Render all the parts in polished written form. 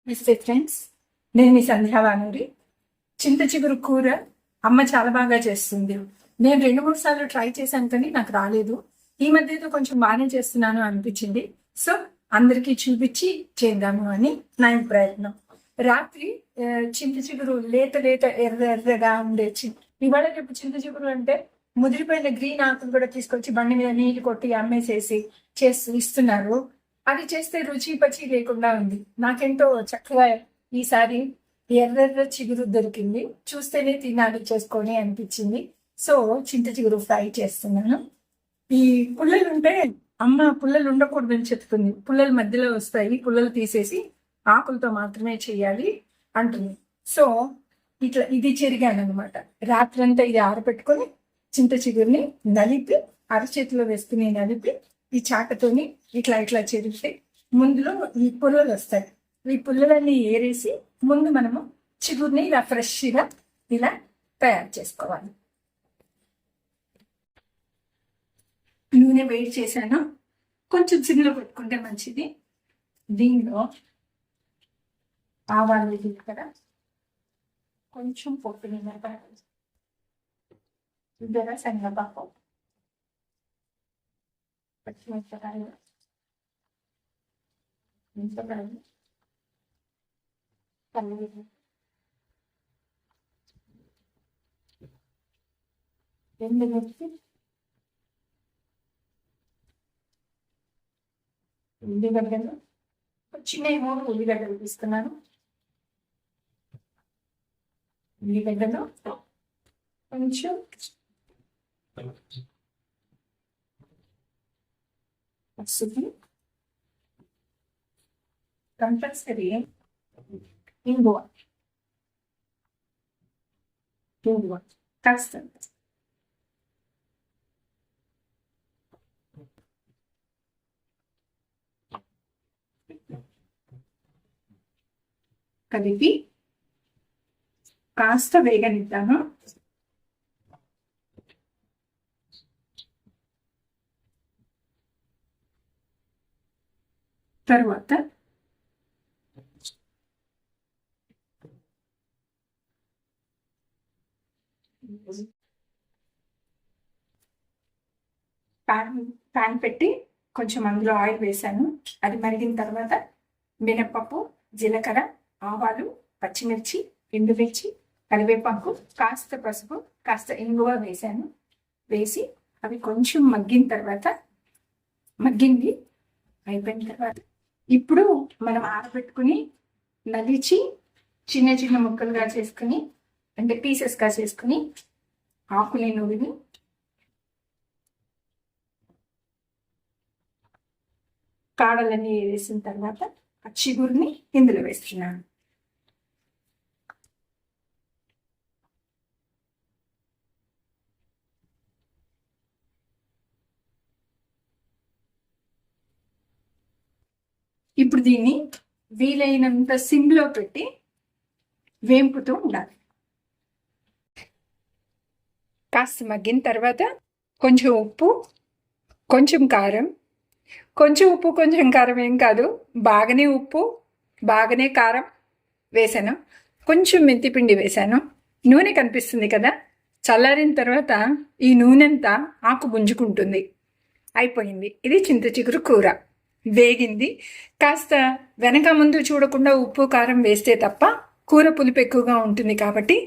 నమస్తే ఫ్రెండ్స్, నేను మీ సంధ్యావానూరి. చింత చిగురు కూర అమ్మ చాలా బాగా చేస్తుంది. నేను 2-3 సార్లు ట్రై చేశాను కానీ నాకు రాలేదు. ఈ మధ్యతో కొంచెం బాగానే చేస్తున్నాను అనిపించింది. సో అందరికీ చూపించి చేద్దాము అని నా ప్రయత్నం. రాత్రి చింత చిగురు లేత ఎర్రగా ఉండే ఇవాళ రేపు చింత చిగురు అంటే ముదిరిపోయిన గ్రీన్ ఆకులు కూడా తీసుకొచ్చి బండి మీద నీళ్ళు కొట్టి అమ్మేసేసి ఇస్తున్నారు. అది చేస్తే రుచి పచి లేకుండా ఉంది. నాకెంతో చక్కగా ఈసారి ఎర్ర చిగురు దొరికింది, చూస్తేనే తినాలి చేసుకొని అనిపించింది. సో చింత చిగురు ఫ్రై చేస్తున్నాను. ఈ పుల్లలు ఉంటే అమ్మ పుల్లలు ఉండకూడదని చెప్తుంది. పుల్లలు మధ్యలో వస్తాయి, పుల్లలు తీసేసి ఆకులతో మాత్రమే చేయాలి అంటుంది. సో ఇట్లా ఇది చెరిగాను అనమాట. రాత్రంతా ఇది ఆరబెట్టుకొని చింత చిగురిని నలిపి అరచేతిలో వేసుకుని నలిపి ఈ చాటతోని ఇట్లా ఇట్లా చెరిగితే ముందులో ఈ పుల్లలు వస్తాయి. ఈ పుల్లలన్నీ ఏరేసి ముందు మనము చిగురిని ఇలా ఫ్రెష్గా ఇలా తయారు చేసుకోవాలి. నూనె వేడి చేశాను, కొంచెం సిమ్లో పెట్టుకుంటే మంచిది. దీనిలో ఆవాలు జీలకర్ర, కొంచెం పొట్టు మినపప్పు, శనగపప్పు, పచ్చిమిరపకాయలు, మిరపకాయలు, పల్లీలు, ఎండుమిర్చి, ఉల్లిగడ్డలు, చిన్న 3 ఉల్లిగడ్డలు తీసుకున్నాను. ఉల్లిగడ్డలు కొంచెం పసుపు, కంపల్సరీ ఇంగువ కాస్త కలిపి కాస్త వేగనిద్దాము. తర్వాత ప్యాన్ పెట్టి కొంచెం అందులో ఆయిల్ వేసాను. అది మరిగిన తర్వాత మినపప్పు, జీలకర్ర, ఆవాలు, పచ్చిమిర్చి, ఎండుమిర్చి, కరివేపాకు, కాస్త పసుపు, కాస్త ఇంగువ వేసాను. వేసి అవి కొంచెం మగ్గిన తర్వాత మగ్గింది అయిపోయిన తర్వాత ఇప్పుడు మనం ఆరబెట్టుకుని నలిచి చిన్న చిన్న ముక్కలుగా చేసుకుని అంటే పీసెస్గా చేసుకుని ఆకుని నూనె కాడలన్నీ వేసిన తర్వాత ఆ చిగురిని ఇందులో వేస్తున్నాను. ఇప్పుడు దీన్ని వీలైనంత సిమ్లో పెట్టి వేంపుతూ ఉండాలి. కాస్త మగ్గిన తర్వాత కొంచెం ఉప్పు, కొంచెం కారం, కొంచెం ఉప్పు కొంచెం కారం ఏం కాదు, బాగానే ఉప్పు బాగానే కారం వేసాను. కొంచెం మెంతిపిండి వేసాను. నూనె కనిపిస్తుంది కదా, చల్లారిన తర్వాత ఈ నూనెంతా ఆకు గుంజుకుంటుంది. అయిపోయింది. ఇది చింత చిగురు కూర వేగింది. కాస్త వెనక ముందు చూడకుండా ఉప్పు కారం వేస్తే తప్ప కూర పులుపు ఎక్కువగా ఉంటుంది కాబట్టి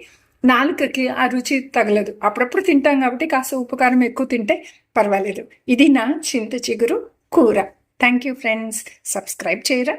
నాలుకకి ఆ రుచి తగలదు. అప్పుడప్పుడు తింటాం కాబట్టి కాస్త ఉప్పు కారం ఎక్కువ తింటే పర్వాలేదు. ఇది నా చింత చిగురు కూర. Thank you friends. సబ్స్క్రైబ్ చేయరా?